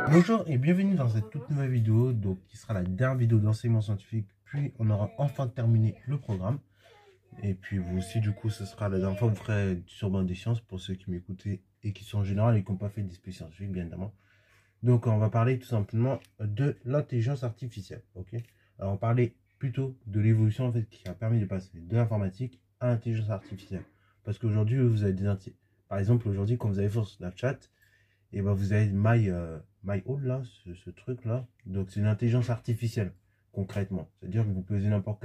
Bonjour et bienvenue dans cette toute nouvelle vidéo, donc qui sera la dernière vidéo d'enseignement scientifique, puis on aura enfin terminé le programme. Et puis vous aussi, du coup, ce sera la dernière fois, vous ferez sûrement des sciences pour ceux qui m'écoutaient et qui sont en général et qui n'ont pas fait des spécialités scientifiques, bien évidemment. Donc on va parler tout simplement de l'intelligence artificielle, ok? Alors on parlait plutôt de l'évolution en fait qui a permis de passer de l'informatique à l'intelligence artificielle. Parce qu'aujourd'hui, vous avez par exemple, aujourd'hui, quand vous allez sur Snapchat, et ben vous avez My All là, ce truc là. Donc c'est une intelligence artificielle, concrètement. C'est-à-dire que vous posez n'importe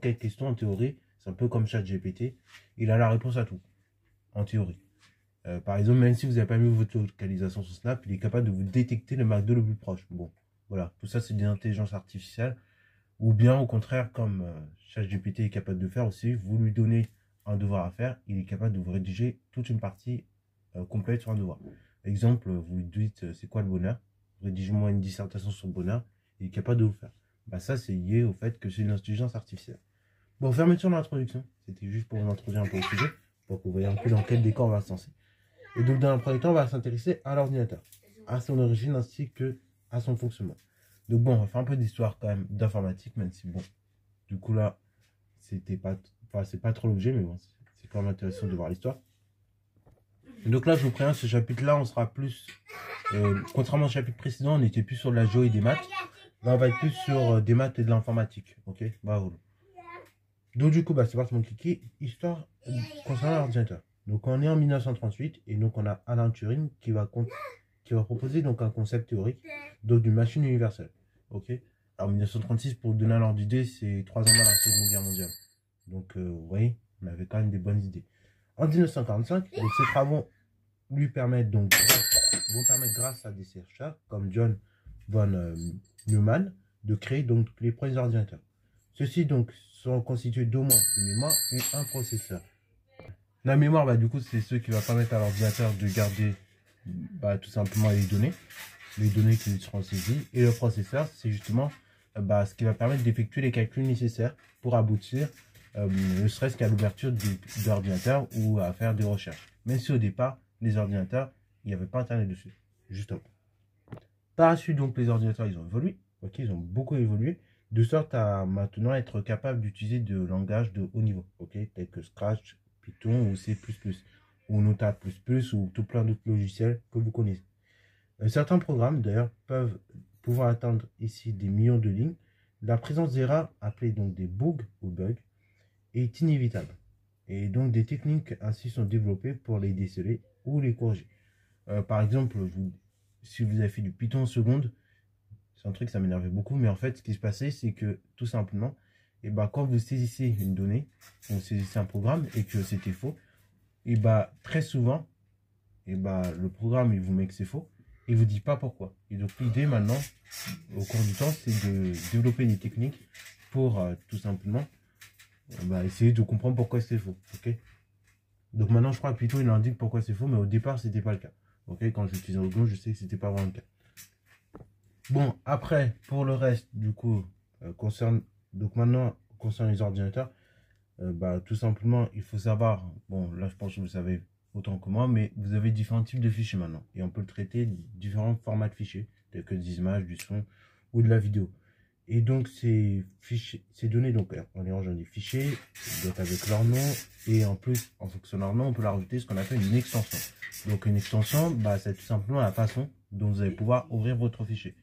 quelle question en théorie, c'est un peu comme ChatGPT, il a la réponse à tout, en théorie. Par exemple, même si vous n'avez pas mis votre localisation sur Snap, il est capable de vous détecter le McDo le plus proche. Bon, voilà, tout ça c'est de l'intelligence artificielle. Ou bien au contraire, comme ChatGPT est capable de faire aussi, vous lui donnez un devoir à faire, il est capable de vous rédiger toute une partie complète sur un devoir. Exemple, vous lui dites c'est quoi le bonheur, rédigez-moi une dissertation sur le bonheur, il est capable de vous le faire. Bah ça c'est lié au fait que c'est une intelligence artificielle. Bon, fermeture de l'introduction, c'était juste pour vous introduire un peu au sujet, pour que vous voyez un peu dans quel décor on va se lancer. Et donc dans un premier temps, on va s'intéresser à l'ordinateur, à son origine ainsi que à son fonctionnement. Donc bon, on va faire un peu d'histoire quand même d'informatique, même si bon, du coup là, c'était pas, enfin c'est pas trop l'objet, mais bon, c'est quand même intéressant de voir l'histoire. Donc là, je vous préviens, ce chapitre-là, on sera plus, contrairement au chapitre précédent, on était plus sur de la géo et des maths. Là, on va être plus sur des maths et de l'informatique, ok? Bravo. Donc du coup, bah, c'est parti mon cliquer, histoire concernant l'ordinateur. Donc on est en 1938 et donc on a Alan Turing qui va proposer donc un concept théorique donc d'une machine universelle. Ok. Alors 1936 pour donner un ordre d'idée, c'est 3 ans avant la Seconde Guerre mondiale. Donc vous voyez, on avait quand même des bonnes idées. En 1945, donc ces travaux lui permettent donc vont permettre grâce à des chercheurs comme John von Neumann de créer donc les premiers ordinateurs. Ceux-ci donc sont constitués d'au moins une mémoire et un processeur. La mémoire, bah, du coup, c'est ce qui va permettre à l'ordinateur de garder bah, tout simplement les données qui seront saisies. Et le processeur, c'est justement bah, ce qui va permettre d'effectuer les calculs nécessaires pour aboutir, ne serait-ce qu'à l'ouverture de l'ordinateur ou à faire des recherches. Même si au départ, les ordinateurs, il n'y avait pas Internet dessus, justement. Par la suite, donc, les ordinateurs, ils ont évolué. Ok, ils ont beaucoup évolué, de sorte à maintenant être capable d'utiliser de langages de haut niveau, ok, tels que Scratch, Python ou C++, ou Nota++, ou tout plein d'autres logiciels que vous connaissez. Certains programmes, d'ailleurs, peuvent pouvoir atteindre ici des millions de lignes. La présence d'erreurs, appelées donc des bugs ou bugs, est inévitable. Et donc, des techniques ainsi sont développées pour les déceler ou les corriger. Par exemple, si vous avez fait du Python en seconde, c'est un truc, ça m'énervait beaucoup, mais en fait, ce qui se passait, c'est que tout simplement, et bah, quand vous saisissez une donnée, vous saisissez un programme et que c'était faux, et bah, très souvent, et bah, le programme, il vous met que c'est faux, et vous dit pas pourquoi. Et donc, l'idée maintenant, au cours du temps, c'est de développer des techniques pour tout simplement bah, essayer de comprendre pourquoi c'est faux. Ok. Donc maintenant, je crois que plutôt il indique pourquoi c'est faux, mais au départ, c'était pas le cas. Ok. Quand j'utilisais Odoo, je sais que c'était pas vraiment le cas. Bon, après, pour le reste, du coup, donc maintenant, concernant les ordinateurs, bah, tout simplement, il faut savoir, bon, là, je pense que vous savez autant que moi, mais vous avez différents types de fichiers maintenant. Et on peut le traiter différents formats de fichiers, tels que des images, du son ou de la vidéo. Et donc, ces fichiers, ces données, donc, on les range dans des fichiers, donc avec leur nom, et en plus, en fonction de leur nom, on peut leur rajouter ce qu'on appelle une extension. Donc, une extension, bah, c'est tout simplement la façon dont vous allez pouvoir ouvrir votre fichier.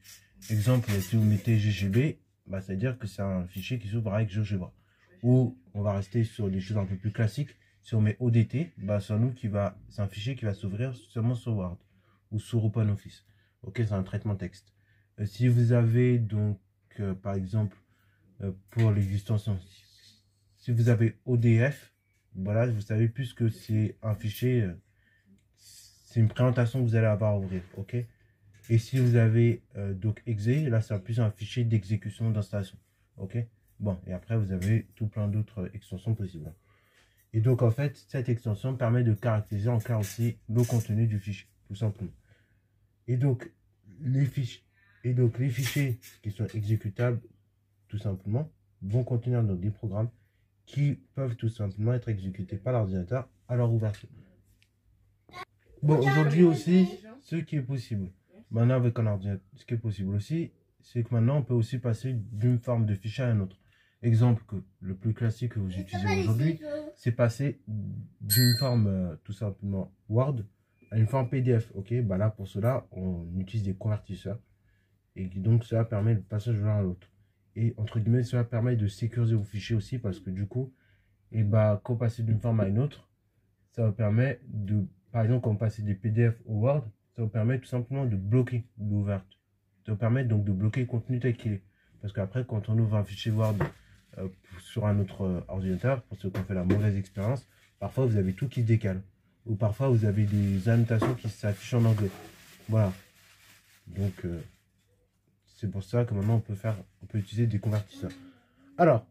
Exemple, si vous mettez GGB, bah, ça veut dire que c'est un fichier qui s'ouvre avec GeoGebra. Ou on va rester sur des choses un peu plus classiques. Si on met ODT, bah, c'est un fichier qui va s'ouvrir seulement sur Word ou sur OpenOffice. Ok, c'est un traitement texte. Si vous avez donc, par exemple, pour les extensions, si vous avez ODF, voilà, vous savez plus que c'est un fichier, c'est une présentation que vous allez avoir à ouvrir. Ok. Et si vous avez donc exe, là c'est plus un fichier d'exécution d'installation. Ok. Bon, et après vous avez tout plein d'autres extensions possibles. Et donc en fait, cette extension permet de caractériser en clair aussi le contenu du fichier, tout simplement. Et donc les fichiers qui sont exécutables, tout simplement, vont contenir donc des programmes qui peuvent tout simplement être exécutés par l'ordinateur à leur ouverture. Bon, aujourd'hui aussi, ce qui est possible. maintenant avec un ordinateur, ce qui est possible aussi, c'est que maintenant on peut aussi passer d'une forme de fichier à une autre. Exemple que le plus classique que vous utilisez aujourd'hui, c'est passer d'une forme tout simplement Word à une forme PDF. Ok, bah là pour cela, on utilise des convertisseurs et donc cela permet le passage de l'un à l'autre. Et entre guillemets, cela permet de sécuriser vos fichiers aussi parce que du coup, et bah quand passer d'une forme à une autre, ça vous permet de, par exemple, quand on passe des PDF au Word, ça vous permet tout simplement de bloquer l'ouverture. Ça vous permet donc de bloquer le contenu tel qu'il est. Parce qu'après, quand on ouvre un fichier Word sur un autre ordinateur, pour ceux qui ont fait la mauvaise expérience, parfois vous avez tout qui se décale. Ou parfois vous avez des annotations qui s'affichent en anglais. Voilà. Donc, c'est pour ça que maintenant on peut utiliser des convertisseurs. Alors,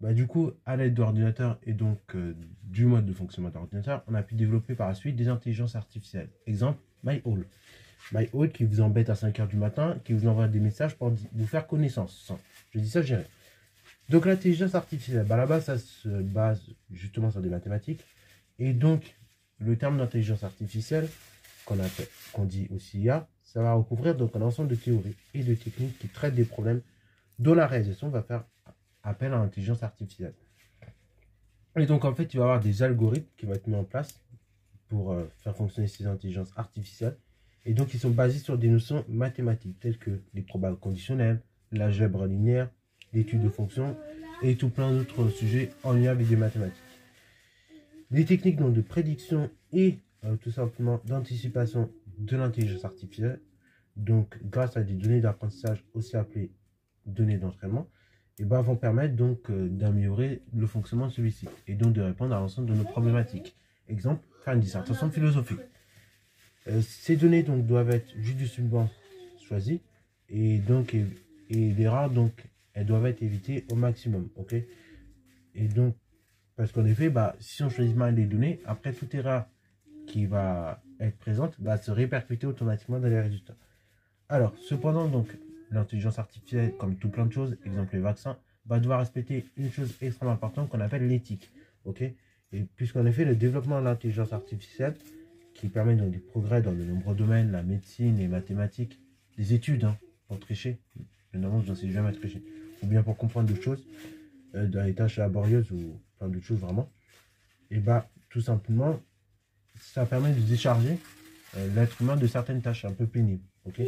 bah, du coup, à l'aide d'ordinateur et donc du mode de fonctionnement d'ordinateur, on a pu développer par la suite des intelligences artificielles. Exemple, MyHall. MyHall qui vous embête à 5 h du matin, qui vous envoie des messages pour vous faire connaissance. Je dis ça, je dirais. Donc l'intelligence artificielle, bah, là-bas, ça se base justement sur des mathématiques. Et donc, le terme d'intelligence artificielle, qu'on dit aussi IA, ça va recouvrir donc un ensemble de théories et de techniques qui traitent des problèmes dont la réalisation va faire appel à l'intelligence artificielle. Et donc en fait, il va y avoir des algorithmes qui vont être mis en place pour faire fonctionner ces intelligences artificielles. Et donc ils sont basés sur des notions mathématiques telles que les probables conditionnels, l'algèbre linéaire, l'étude de fonctions et tout plein d'autres sujets en lien avec des mathématiques. Les techniques donc, de prédiction et tout simplement d'anticipation de l'intelligence artificielle, donc grâce à des données d'apprentissage aussi appelées données d'entraînement, et ben, vont permettre donc d'améliorer le fonctionnement de celui-ci et donc de répondre à l'ensemble de nos problématiques. Exemple, faire une dissertation philosophique. Ces données donc doivent être judicieusement choisies et donc les rares donc elles doivent être évitées au maximum, ok. Et donc parce qu'en effet, bah, si on choisit mal les données, après toute erreur qui va être présente va se répercuter automatiquement dans les résultats. Alors, cependant, donc, l'intelligence artificielle, comme tout plein de choses, exemple les vaccins, va devoir respecter une chose extrêmement importante qu'on appelle l'éthique. Ok. Et puisqu'en effet, le développement de l'intelligence artificielle, qui permet donc des progrès dans de nombreux domaines, la médecine, les mathématiques, les études, hein, pour tricher, généralement je n'enseigne jamais à tricher, ou bien pour comprendre d'autres choses, dans les tâches laborieuses ou plein d'autres choses vraiment, et bah tout simplement, ça permet de décharger l'être humain de certaines tâches un peu pénibles, ok,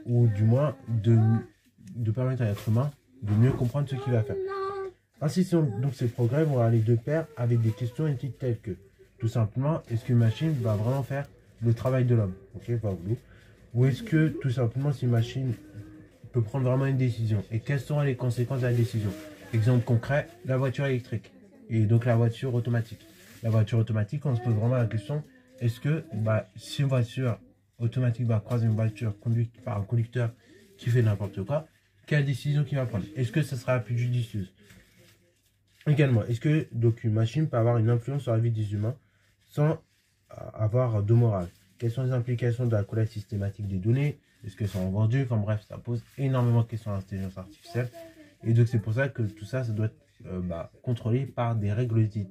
ou du moins de permettre à l'être humain de mieux comprendre ce qu'il va faire. Ainsi, donc ces progrès vont aller de pair avec des questions éthiques telles que, tout simplement, est-ce qu'une machine va vraiment faire le travail de l'homme, ok, ou est-ce que tout simplement cette machine peut prendre vraiment une décision et quelles seront les conséquences de la décision. Exemple concret, la voiture électrique et donc la voiture automatique. La voiture automatique, on se pose vraiment la question, est-ce que si une voiture automatique va croiser une voiture conduite par un conducteur qui fait n'importe quoi, quelle décision qu'il va prendre? Est-ce que ce sera la plus judicieuse? Également, est-ce que donc une machine peut avoir une influence sur la vie des humains sans avoir de morale? Quelles sont les implications de la collecte systématique des données? Est-ce que ça en vendu? Enfin bref, ça pose énormément de questions à l'intelligence artificielle. Et donc c'est pour ça que tout ça, ça doit être contrôlé par des règles éthiques.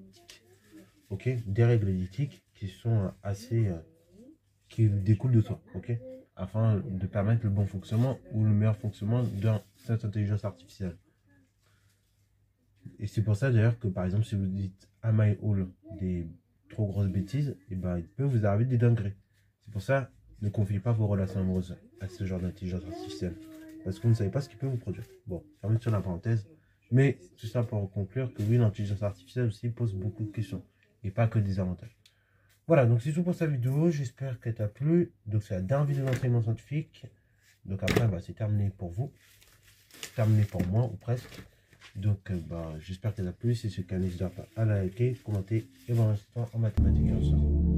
Ok, des règles éthiques qui sont assez, qui découlent de toi, ok, afin de permettre le bon fonctionnement ou le meilleur fonctionnement de cette intelligence artificielle. Et c'est pour ça d'ailleurs que par exemple si vous dites à MyHall des trop grosses bêtises, et ben il peut vous arriver des dingueries. C'est pour ça, ne confiez pas vos relations amoureuses à ce genre d'intelligence artificielle. Parce que vous ne savez pas ce qu'il peut vous produire. Bon, fermez sur la parenthèse. Mais tout ça pour conclure que oui, l'intelligence artificielle aussi pose beaucoup de questions. Et pas que des avantages. Voilà, donc c'est tout pour cette vidéo. J'espère qu'elle t'a plu. Donc c'est la dernière vidéo d'enseignement scientifique. Donc après, c'est terminé pour vous. Terminé pour moi, ou presque. Donc j'espère qu'elle t'a plu. Si c'est le cas, n'hésitez pas à la liker, commenter et bon instant en mathématiques et en sciences.